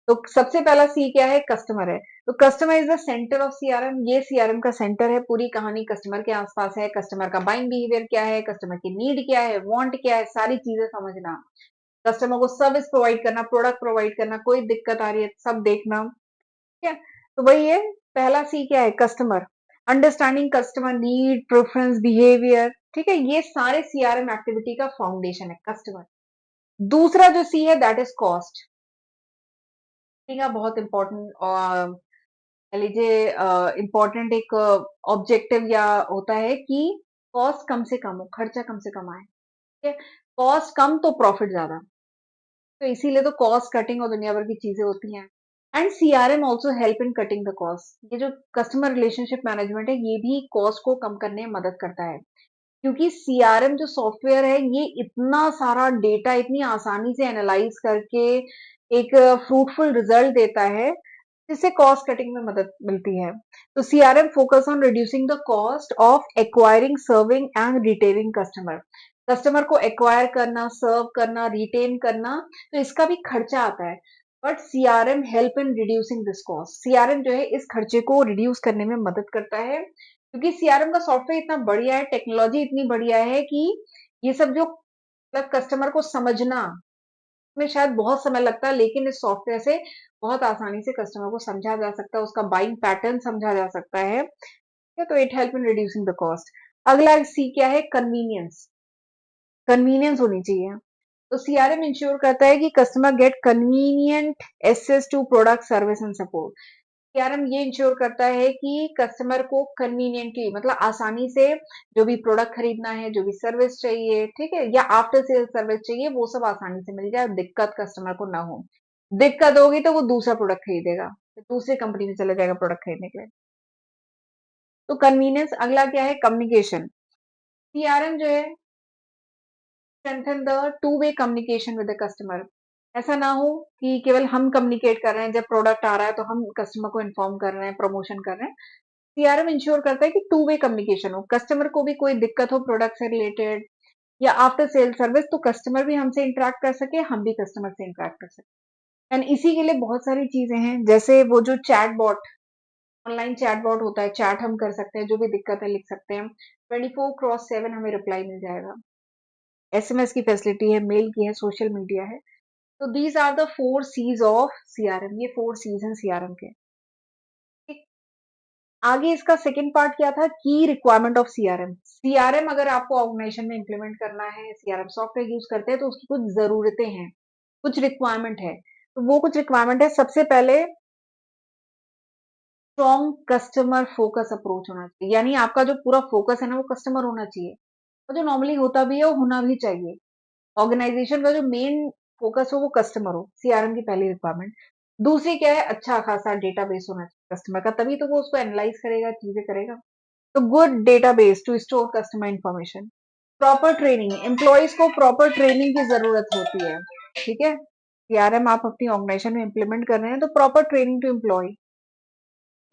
तो सबसे पहला सी क्या है, कस्टमर है। तो customer is the centre of CRM, ये सीआरएम का सेंटर है। पूरी कहानी कस्टमर के आसपास है। कस्टमर का बाइंग बिहेवियर क्या है, कस्टमर की नीड क्या है, वांट क्या है, सारी चीजें समझना, कस्टमर को सर्विस प्रोवाइड करना, प्रोडक्ट प्रोवाइड करना, कोई दिक्कत आ रही है सब देखना। ठीक है, तो वही है। पहला सी क्या है, customer. Understanding customer need, preference, behaviour. ठीक है, ये सारे सीआरएम एक्टिविटी का फाउंडेशन है कस्टमर। दूसरा जो सी है दैट इज कॉस्ट। का बहुत इंपॉर्टेंट कह लीजिए इंपॉर्टेंट एक ऑब्जेक्टिव या होता है कि कॉस्ट कम से कम हो, खर्चा कम से कम आए। ठीक है, कॉस्ट कम तो प्रॉफिट ज्यादा। तो इसीलिए तो कॉस्ट कटिंग और दुनिया भर की चीजें होती हैं। And CRM also help in cutting the cost. ये जो कस्टमर रिलेशनशिप मैनेजमेंट है ये भी कॉस्ट को कम करने में मदद करता है, क्योंकि सीआरएम जो सॉफ्टवेयर है ये इतना सारा डेटा इतनी आसानी से एनालाइज करके एक फ्रूटफुल रिजल्ट देता है, जिससे कॉस्ट कटिंग में मदद मिलती है। तो CRM focus on reducing the cost of acquiring, serving and retaining customer. Customer को एक्वायर करना, सर्व करना, रिटेन करना, तो इसका भी खर्चा आता है। But CRM help in reducing this cost. CRM जो है इस खर्चे को रिड्यूस करने में मदद करता है, क्योंकि सीआरएम का सॉफ्टवेयर इतना बढ़िया है, टेक्नोलॉजी इतनी बढ़िया है कि ये सब जो मतलब कस्टमर को समझना में शायद बहुत समय लगता है, लेकिन इस सॉफ्टवेयर से बहुत आसानी से कस्टमर को समझा जा सकता है, उसका बाइंग पैटर्न समझा जा सकता है। तो it help in reducing the cost. अगला सी क्या है, कन्वीनियंस। कन्वीनियंस होनी चाहिए। तो सीआरएम इंश्योर करता है कि customer get convenient access to product, service and support. CRM ये इंश्योर करता है कि कस्टमर को कन्वीनियंटली मतलब आसानी से जो भी प्रोडक्ट खरीदना है, जो भी सर्विस चाहिए, ठीक है, या आफ्टर सेल सर्विस चाहिए, वो सब आसानी से मिल जाए, दिक्कत कस्टमर को ना हो। दिक्कत होगी तो वो दूसरा प्रोडक्ट खरीदेगा, तो दूसरी कंपनी में चला जाएगा प्रोडक्ट खरीदने के लिए। तो कन्वीनियंस। अगला क्या है, कम्युनिकेशन। सीआरएम जो है strengthen the two way communication with the customer. ऐसा ना हो कि केवल हम कम्युनिकेट कर रहे हैं, जब प्रोडक्ट आ रहा है तो हम कस्टमर को इन्फॉर्म कर रहे हैं, प्रमोशन कर रहे हैं। सीआरएम इंश्योर करता है कि टू वे कम्युनिकेशन हो, कस्टमर को भी कोई दिक्कत हो प्रोडक्ट से रिलेटेड या आफ्टर सेल सर्विस, तो कस्टमर भी हमसे इंटरेक्ट कर सके, हम भी कस्टमर से इंटरेक्ट कर सके। एंड इसी के लिए बहुत सारी चीजें हैं, जैसे वो जो chat bot, online chat bot होता है, चैट हम कर सकते हैं, जो भी दिक्कत है लिख सकते हैं, 24/7 हमें रिप्लाई मिल जाएगा। एसएमएस की फैसिलिटी है, मेल की है, सोशल मीडिया है। तो these are the 4 Cs of CRM. ये 4 सीज हैं सीआरएम के। आगे इसका सेकंड पार्ट क्या था, की रिक्वायरमेंट ऑफ सीआरएम। सीआरएम अगर आपको ऑर्गेनाइजेशन में इंप्लीमेंट करना है, सीआरएम सॉफ्टवेयर यूज करते हैं, तो उसकी कुछ जरूरतें हैं, कुछ रिक्वायरमेंट है। तो वो कुछ रिक्वायरमेंट है, सबसे पहले स्ट्रॉन्ग कस्टमर फोकस अप्रोच होना चाहिए, यानी आपका जो पूरा फोकस है ना वो कस्टमर होना चाहिए, और जो नॉर्मली होता भी है वो होना भी चाहिए। ऑर्गेनाइजेशन का जो मेन फोकस हो वो कस्टमर हो, सीआरएम की पहली रिक्वायरमेंट। दूसरी क्या है, अच्छा खासा डेटाबेस होना चाहिए कस्टमर का, तभी तो वो उसको एनालाइज करेगा, चीजें करेगा। तो good database to store customer information. Proper training, employees को प्रॉपर ट्रेनिंग की जरूरत होती है। ठीक है, सीआरएम आप अपनी ऑर्गेनाइजेशन में इंप्लीमेंट कर रहे हैं तो proper training to employ.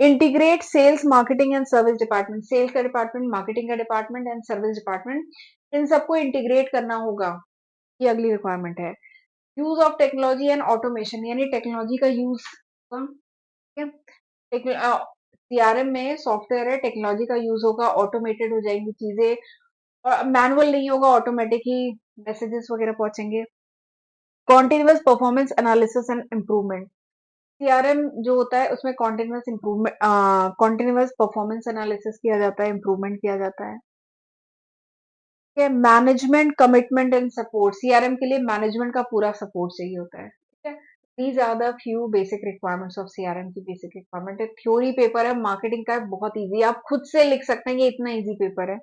Integrate sales, marketing and service department. Sales का डिपार्टमेंट, मार्केटिंग का डिपार्टमेंट एंड सर्विस डिपार्टमेंट, इन सबको इंटीग्रेट करना होगा, ये अगली रिक्वायरमेंट है। Use of technology and automation, यानी टेक्नोलॉजी का यूज। ठीक है, सीआरएम में सॉफ्टवेयर है, टेक्नोलॉजी का यूज होगा, ऑटोमेटेड हो जाएंगी चीजें, और मैनुअल नहीं होगा, ऑटोमेटिक ही मैसेजेस वगैरह पहुंचेंगे। Continuous performance analysis and improvement. CRM जो होता है उसमें continuous improvement, continuous performance analysis किया जाता है, इम्प्रूवमेंट किया जाता है। Management, commitment and support, CRM के लिए मैनेजमेंट का पूरा सपोर्ट चाहिए होता है, ठीक है। These are the few basic requirements of CRM की बेसिक रिक्वायरमेंट है। थ्योरी पेपर है, मार्केटिंग का है, बहुत इजी, आप खुद से लिख सकते हैं, ये इतना इजी पेपर है।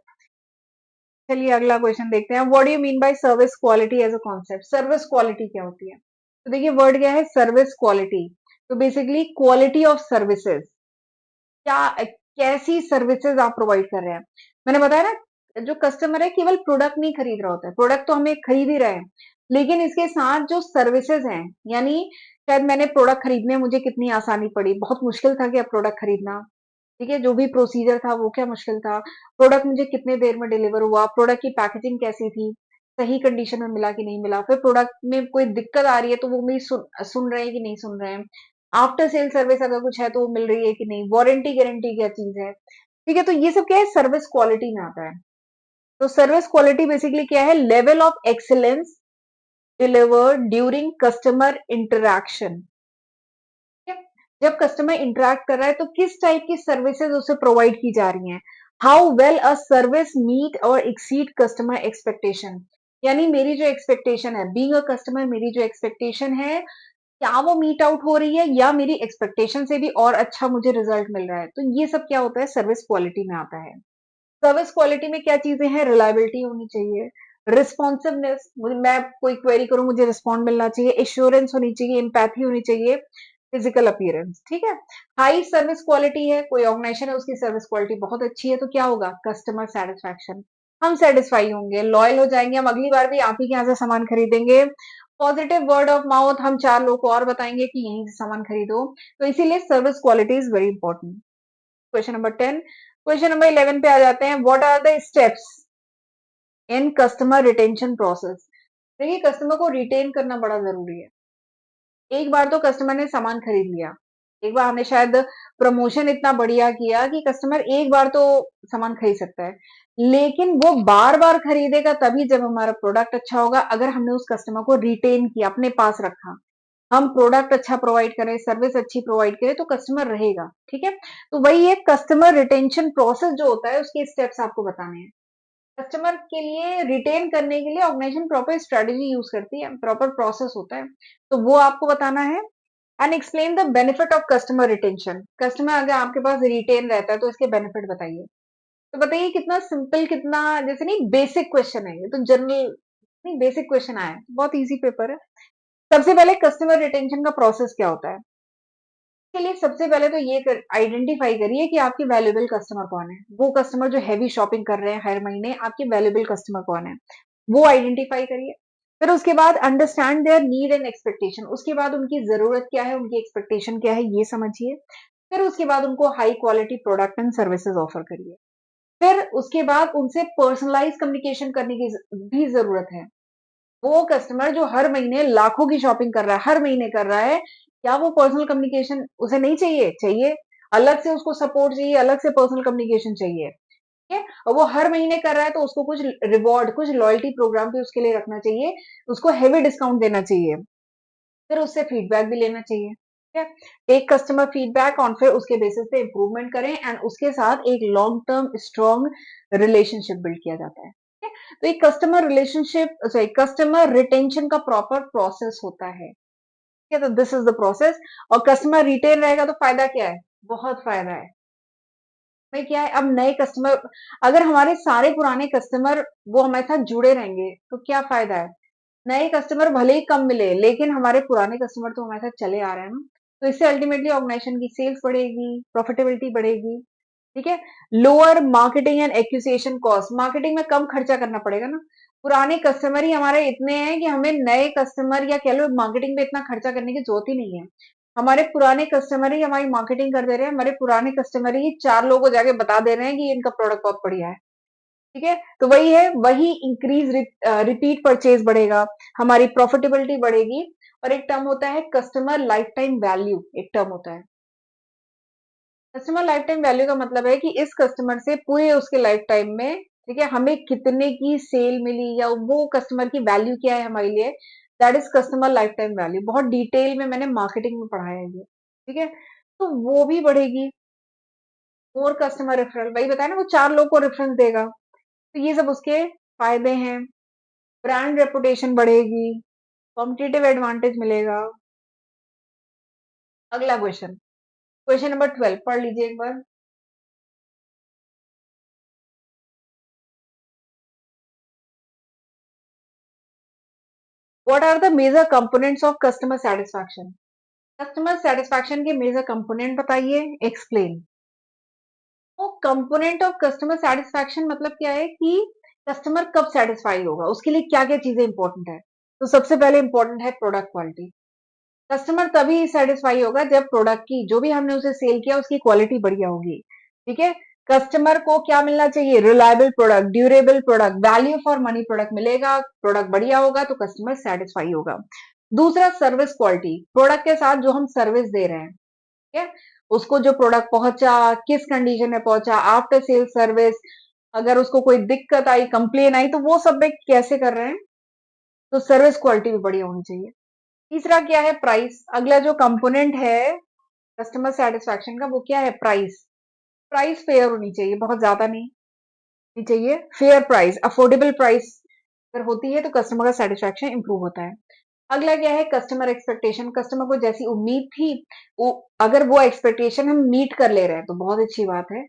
चलिए अगला क्वेश्चन देखते हैं। What do you mean by service quality as a concept? Service quality क्या होती है? तो देखिए वर्ड क्या है, सर्विस क्वालिटी। तो बेसिकली क्वालिटी ऑफ सर्विसेज, क्या कैसी सर्विसेज आप प्रोवाइड कर रहे हैं। मैंने बताया ना, जो कस्टमर है केवल प्रोडक्ट नहीं खरीद रहा होता है, प्रोडक्ट तो हमें खरीद ही रहे हैं, लेकिन इसके साथ जो सर्विसेज हैं, यानी शायद मैंने प्रोडक्ट खरीदने में मुझे कितनी आसानी पड़ी, बहुत मुश्किल था क्या प्रोडक्ट खरीदना, ठीक है, जो भी प्रोसीजर था वो क्या मुश्किल था, प्रोडक्ट मुझे कितने देर में डिलीवर हुआ, प्रोडक्ट की पैकेजिंग कैसी थी, सही कंडीशन में मिला कि नहीं मिला, फिर प्रोडक्ट में कोई दिक्कत आ रही है तो वो मेरी सुन रहे हैं कि नहीं सुन रहे हैं, आफ्टर सेल सर्विस अगर कुछ है तो वो मिल रही है कि नहीं, वारंटी गारंटी क्या चीज है, ठीक है। तो ये सब क्या है, सर्विस क्वालिटी में आता है। तो सर्विस क्वालिटी बेसिकली क्या है, level of excellence delivered during customer interaction. जब कस्टमर इंटरेक्ट कर रहा है तो किस टाइप की सर्विसेज उसे प्रोवाइड की जा रही हैं, how well a service meet और एक्सीड कस्टमर एक्सपेक्टेशन, यानी मेरी जो एक्सपेक्टेशन है, बीइंग अ कस्टमर, मेरी जो एक्सपेक्टेशन है क्या वो मीट आउट हो रही है, या मेरी एक्सपेक्टेशन से भी और अच्छा मुझे रिजल्ट मिल रहा है। तो ये सब क्या होता है, सर्विस क्वालिटी में आता है। सर्विस क्वालिटी में क्या चीजें हैं, रिलायबिलिटी होनी चाहिए, रिस्पॉन्सिवनेस, मैं कोई क्वेरी करूं मुझे रिस्पॉन्ड मिलना चाहिए, एश्योरेंस होनी चाहिए, एम्पैथी होनी चाहिए, फिजिकल अपीयरेंस, ठीक है। हाई सर्विस क्वालिटी है, कोई ऑर्गेनाइजेशन है उसकी सर्विस क्वालिटी बहुत अच्छी है, तो क्या होगा, कस्टमर सेटिस्फैक्शन, हम सेटिस्फाई होंगे, लॉयल हो जाएंगे, हम अगली बार भी आप ही के यहाँ से सामान खरीदेंगे, पॉजिटिव वर्ड ऑफ माउथ, हम चार लोग को और बताएंगे कि यहीं से सामान खरीदो। तो इसीलिए service quality is very important. Question number 10, question number 11 पे आ जाते हैं। What are the steps in customer retention process? देखिए कस्टमर को रिटेन करना बड़ा जरूरी है। एक बार तो कस्टमर ने सामान खरीद लिया, एक बार हमने शायद प्रमोशन इतना बढ़िया किया कि कस्टमर एक बार तो सामान खरीद सकता है, लेकिन वो बार बार खरीदेगा तभी जब हमारा प्रोडक्ट अच्छा होगा, अगर हमने उस कस्टमर को रिटेन किया, अपने पास रखा, हम प्रोडक्ट अच्छा प्रोवाइड करें, सर्विस अच्छी प्रोवाइड करें, तो कस्टमर रहेगा, ठीक है। तो वही है, कस्टमर रिटेंशन प्रोसेस जो होता है उसके स्टेप्स आपको बताने हैं। कस्टमर के लिए रिटेन करने के लिए ऑर्गेनाइजेशन प्रॉपर स्ट्रेटेजी यूज करती है, प्रॉपर प्रोसेस होता है, तो वो आपको बताना है। And explain the benefit of customer retention, customer अगर आपके पास रिटेन रहता है तो इसके बेनिफिट बताइए। तो बताइए कितना सिंपल, कितना जैसे नहीं बेसिक क्वेश्चन है, ये तो जनरल नहीं, बेसिक क्वेश्चन आया है, बहुत इजी पेपर है। सबसे पहले कस्टमर रिटेंशन का प्रोसेस क्या होता है, के लिए सबसे पहले तो ये आइडेंटिफाई करिए कि आपके वैल्यूएबल कस्टमर कौन है, वो कस्टमर जो हैवी शॉपिंग कर रहे हैं हर महीने, आपके वैल्यूएबल कस्टमर कौन है, वो आइडेंटिफाई करिए। फिर उसके बाद understand their need and expectation, उसके बाद उनकी जरूरत क्या है, उनकी एक्सपेक्टेशन क्या है, ये समझिए। फिर उसके बाद उनको high quality product and services offer करिए। फिर उसके बाद उनसे पर्सनलाइज कम्युनिकेशन करने की भी जरूरत है। वो कस्टमर जो हर महीने लाखों की शॉपिंग कर रहा है, हर महीने कर रहा है, क्या वो पर्सनल कम्युनिकेशन उसे नहीं चाहिए? चाहिए। अलग से उसको सपोर्ट चाहिए, अलग से पर्सनल कम्युनिकेशन चाहिए, ठीक है। और वो हर महीने कर रहा है तो उसको कुछ रिवॉर्ड, कुछ लॉयल्टी प्रोग्राम भी उसके लिए रखना चाहिए, उसको हेवी डिस्काउंट देना चाहिए, फिर उससे फीडबैक भी लेना चाहिए, ठीक है। टेक कस्टमर फीडबैक ऑन, फिर उसके बेसिस पे इंप्रूवमेंट करें एंड उसके साथ एक long term strong relationship build किया जाता है, ठीक है। तो एक customer relationship, sorry, customer retention का प्रॉपर प्रोसेस होता है, ठीक है। तो दिस इज द प्रोसेस। और कस्टमर रिटेन रहेगा तो फायदा क्या है, बहुत फायदा है भाई। क्या है, अब नए कस्टमर, अगर हमारे सारे पुराने कस्टमर वो हमारे साथ जुड़े रहेंगे तो क्या फायदा है, नए कस्टमर भले ही कम मिले लेकिन हमारे पुराने कस्टमर तो हमारे साथ चले आ रहे हैं ना। तो इससे अल्टीमेटली ऑर्गेनाइजेशन की सेल्स बढ़ेगी, प्रॉफिटेबिलिटी बढ़ेगी, ठीक है। Lower marketing and acquisition cost, marketing में कम खर्चा करना पड़ेगा ना, पुराने कस्टमर ही हमारे इतने हैं कि हमें नए कस्टमर या कह लो मार्केटिंग में इतना खर्चा करने की जरूरत ही नहीं है। हमारे पुराने कस्टमर ही हमारी मार्केटिंग कर दे रहे हैं, हमारे पुराने कस्टमर ही चार लोगों को जाके बता दे रहे हैं कि इनका प्रोडक्ट बहुत बढ़िया है, ठीक है। तो वही है, वही इंक्रीज रिपीट परचेज बढ़ेगा, हमारी प्रॉफिटेबिलिटी बढ़ेगी। और एक टर्म होता है कस्टमर लाइफ टाइम वैल्यू, एक टर्म होता है। कस्टमर लाइफ टाइम वैल्यू का मतलब है कि इस कस्टमर से पूरे उसके लाइफ टाइम में, ठीक है, हमें कितने की सेल मिली या वो कस्टमर की वैल्यू क्या है हमारे लिए, that is customer life time value. बहुत डिटेल में मैंने मार्केटिंग में पढ़ाया है ये। ठीक है? तो वो भी बढ़ेगी। मोर कस्टमर रेफरल, वही बताया ना, वो 4 लोग को रेफरेंस देगा। तो ये सब उसके फायदे हैं। ब्रांड रेपुटेशन बढ़ेगी, कॉम्पिटिटिव एडवांटेज मिलेगा। अगला क्वेश्चन, क्वेश्चन नंबर 12 पढ़ लीजिए एक बार। What are the major components of customer satisfaction? Customer satisfaction के मेजर कंपोनेंट बताइए, एक्सप्लेन। तो कंपोनेंट ऑफ कस्टमर सेटिस्फैक्शन मतलब क्या है कि कस्टमर कब सेटिस्फाई होगा, उसके लिए क्या क्या चीजें इंपॉर्टेंट है। तो सबसे पहले इंपॉर्टेंट है प्रोडक्ट क्वालिटी। कस्टमर तभी सेटिस्फाई होगा जब प्रोडक्ट की, जो भी हमने उसे सेल किया, उसकी क्वालिटी बढ़िया होगी। ठीक है? कस्टमर को क्या मिलना चाहिए? Reliable product, durable product, value for money product मिलेगा। प्रोडक्ट बढ़िया होगा तो कस्टमर सेटिस्फाई होगा। दूसरा, सर्विस क्वालिटी, प्रोडक्ट के साथ जो हम सर्विस दे रहे हैं, ठीक है, उसको जो प्रोडक्ट पहुंचा, किस कंडीशन में पहुंचा, आफ्टर सेल सर्विस, अगर उसको कोई दिक्कत आई, कंप्लेन आई, तो वो सब में कैसे कर रहे हैं। तो सर्विस क्वालिटी भी बढ़िया होनी चाहिए। तीसरा क्या है? प्राइस। अगला जो कंपोनेंट है कस्टमर सेटिस्फैक्शन का, वो क्या है? प्राइस। प्राइस फेयर होनी चाहिए, बहुत ज्यादा नहीं होनी चाहिए। फेयर प्राइस, अफोर्डेबल प्राइस अगर होती है तो कस्टमर का सेटिस्फैक्शन इंप्रूव होता है। अगला क्या है? Customer expectation. कस्टमर को जैसी उम्मीद थी, वो अगर वो एक्सपेक्टेशन हम मीट कर ले रहे हैं तो बहुत अच्छी बात है।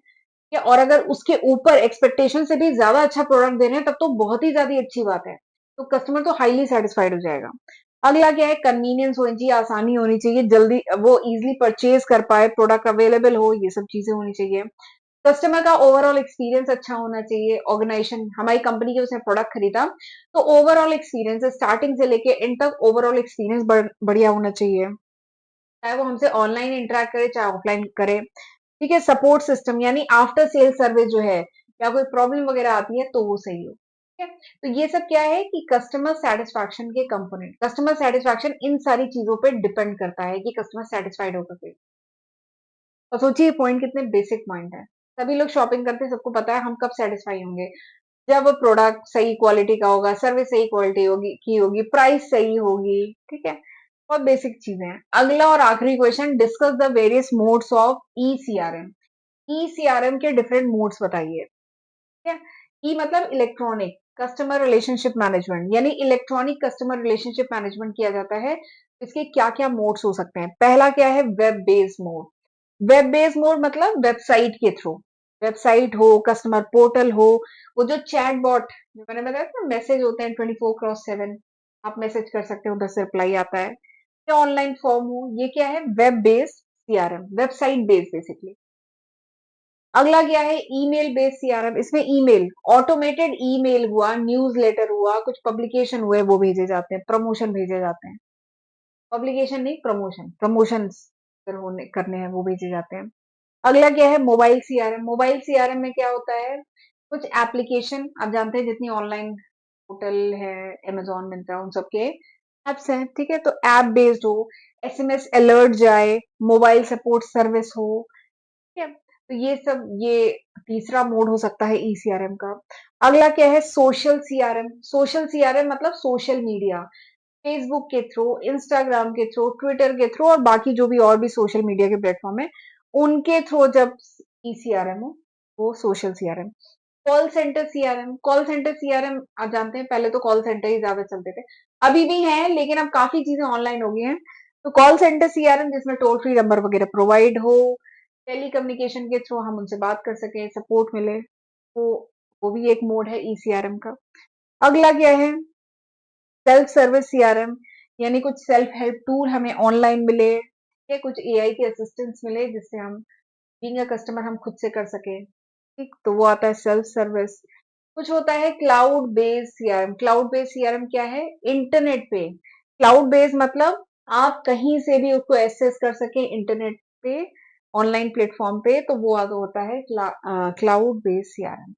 या और अगर उसके ऊपर एक्सपेक्टेशन से भी ज्यादा अच्छा प्रोडक्ट दे रहे हैं तब तो बहुत ही ज्यादा अच्छी बात है। तो कस्टमर तो हाईली सेटिस्फाइड हो जाएगा। अगला क्या है? कन्वीनियंस होनी चाहिए, आसानी होनी चाहिए, जल्दी वो इजिली परचेज कर पाए, प्रोडक्ट अवेलेबल हो, ये सब चीजें होनी चाहिए। कस्टमर का ओवरऑल एक्सपीरियंस अच्छा होना चाहिए। ऑर्गेनाइजेशन, हमारी कंपनी के उसने प्रोडक्ट खरीदा, तो ओवरऑल एक्सपीरियंस स्टार्टिंग से लेके एंड तक ओवरऑल एक्सपीरियंस बढ़िया होना चाहिए, चाहे वो हमसे ऑनलाइन इंटरेक्ट करे चाहे ऑफलाइन करे। ठीक है? सपोर्ट सिस्टम, यानी आफ्टर सेल सर्विस जो है, या कोई प्रॉब्लम वगैरह आती है तो वो सही हो। ठीक है? तो ये सब क्या है कि कस्टमर सेटिस्फैक्शन के कंपोनेंट। कस्टमर सेटिस्फैक्शन इन सारी चीजों पे डिपेंड करता है कि कस्टमर सेटिस्फाइड होगा फिर। और सोचिए पॉइंट कितने बेसिक पॉइंट है। सभी लोग शॉपिंग करते हैं, सबको पता है हम कब सेटिस्फाई होंगे, जब प्रोडक्ट सही क्वालिटी का होगा, सर्विस सही क्वालिटी होगी की होगी, प्राइस सही होगी। ठीक है? बहुत बेसिक चीजें हैं। अगला और आखिरी question, discuss the various modes of e CRM. E CRM के डिफरेंट मोड्स बताइए। ठीक है? ई मतलब इलेक्ट्रॉनिक कस्टमर रिलेशनशिप मैनेजमेंट, यानी इलेक्ट्रॉनिक कस्टमर रिलेशनशिप मैनेजमेंट किया जाता है। इसके क्या क्या मोड्स हो सकते हैं? पहला क्या है? Web based mode. Web based mode मतलब वेबसाइट के थ्रू, वेबसाइट हो, कस्टमर पोर्टल हो, वो जो चैट बॉट जो मैंने बताया था, मैसेज होते हैं 24/7, आप मैसेज कर सकते हो, उधर से रिप्लाई आता है, या ऑनलाइन फॉर्म हो, ये क्या है? Web based CRM, website based basically. अगला क्या है? Email based CRM. इसमें ईमेल, ऑटोमेटेड ईमेल हुआ, न्यूज लेटर हुआ, कुछ पब्लिकेशन हुए वो भेजे जाते हैं, प्रमोशन भेजे जाते हैं। पब्लिकेशन नहीं, प्रमोशन, प्रमोशंस अगर होने करने हैं वो भेजे जाते हैं। अगला क्या है? Mobile CRM. मोबाइल सीआरएम में क्या होता है? कुछ एप्लीकेशन, आप जानते हैं जितनी ऑनलाइन होटल है, अमेजोन, मिंत्रा, उन सबके एप्स हैं। ठीक है? तो ऐप बेस्ड हो, एसएमएस अलर्ट जाए, मोबाइल सपोर्ट सर्विस हो। ठीक है? तो ये सब, ये तीसरा मोड हो सकता है ई सीआरएम का। अगला क्या है? Social CRM. सोशल सीआरएम मतलब सोशल मीडिया, फेसबुक के थ्रू, इंस्टाग्राम के थ्रू, ट्विटर के थ्रू, और बाकी जो भी और भी सोशल मीडिया के प्लेटफॉर्म है उनके थ्रू जब ईसीआरएम हो, वो social CRM. Call centre CRM. Call centre CRM आप जानते हैं, पहले तो कॉल सेंटर ही ज्यादा चलते थे, अभी भी हैं, लेकिन अब काफी चीजें ऑनलाइन हो गई हैं। तो कॉल सेंटर सीआरएम जिसमें टोल फ्री नंबर वगैरह प्रोवाइड हो, टेली कम्युनिकेशन के थ्रू हम उनसे बात कर सकें, सपोर्ट मिले, तो वो भी एक मोड है ईसीआरएम का। अगला क्या है? सेल्फ सर्विस सीआरएम, यानी कुछ सेल्फ हेल्प टूल हमें ऑनलाइन मिले, या कुछ एआई के असिस्टेंस मिले जिससे हम बीइंग अ कस्टमर हम खुद से कर सके। ठीक, तो वो आता है सेल्फ सर्विस। कुछ होता है cloud based CRM. Cloud based CRM क्या है? इंटरनेट पे, क्लाउड बेस्ड मतलब आप कहीं से भी उसको एक्सेस कर सके इंटरनेट पे, ऑनलाइन प्लेटफॉर्म पे, तो वो आगे होता है cloud based CRM.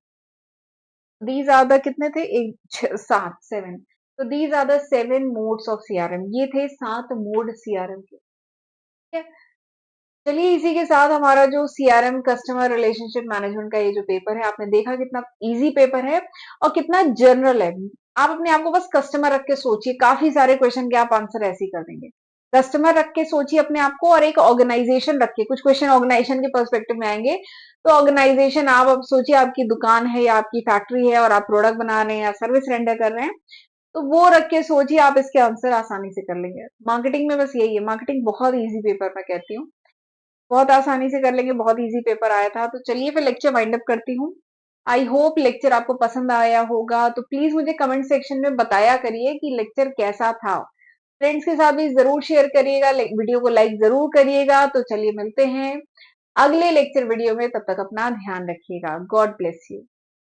These are the कितने थे? एक सात, सेवन। तो these are the seven modes of CRM. ये थे 7 मोड सीआरएम के। ठीक है? चलिए इसी के साथ हमारा जो सीआरएम कस्टमर रिलेशनशिप मैनेजमेंट का ये जो पेपर है, आपने देखा कितना इजी पेपर है और कितना जनरल है। आप अपने आप को बस कस्टमर रख के सोचिए, काफी सारे क्वेश्चन के आप आंसर ऐसे ही कर देंगे। कस्टमर रख के सोचिए अपने आप को, और एक ऑर्गेनाइजेशन रख के, कुछ क्वेश्चन ऑर्गेनाइजेशन के पर्सपेक्टिव में आएंगे। तो ऑर्गेनाइजेशन, आप अब सोचिए आपकी दुकान है या आपकी फैक्ट्री है और आप प्रोडक्ट बना रहे हैं या सर्विस रेंडर कर रहे हैं, तो वो रख के सोचिए, आप इसके आंसर आसानी से कर लेंगे। मार्केटिंग में बस यही है, मार्केटिंग बहुत इजी पेपर मैं कहती हूँ, बहुत आसानी से कर लेंगे, बहुत इजी पेपर आया था। तो चलिए फिर लेक्चर वाइंड अप करती हूँ। आई होप लेक्चर आपको पसंद आया होगा, तो प्लीज मुझे कमेंट सेक्शन में बताया करिए कि लेक्चर कैसा था। फ्रेंड्स के साथ भी जरूर शेयर करिएगा, वीडियो को लाइक जरूर करिएगा। तो चलिए मिलते हैं अगले लेक्चर वीडियो में, तब तक अपना ध्यान रखिएगा। God bless you.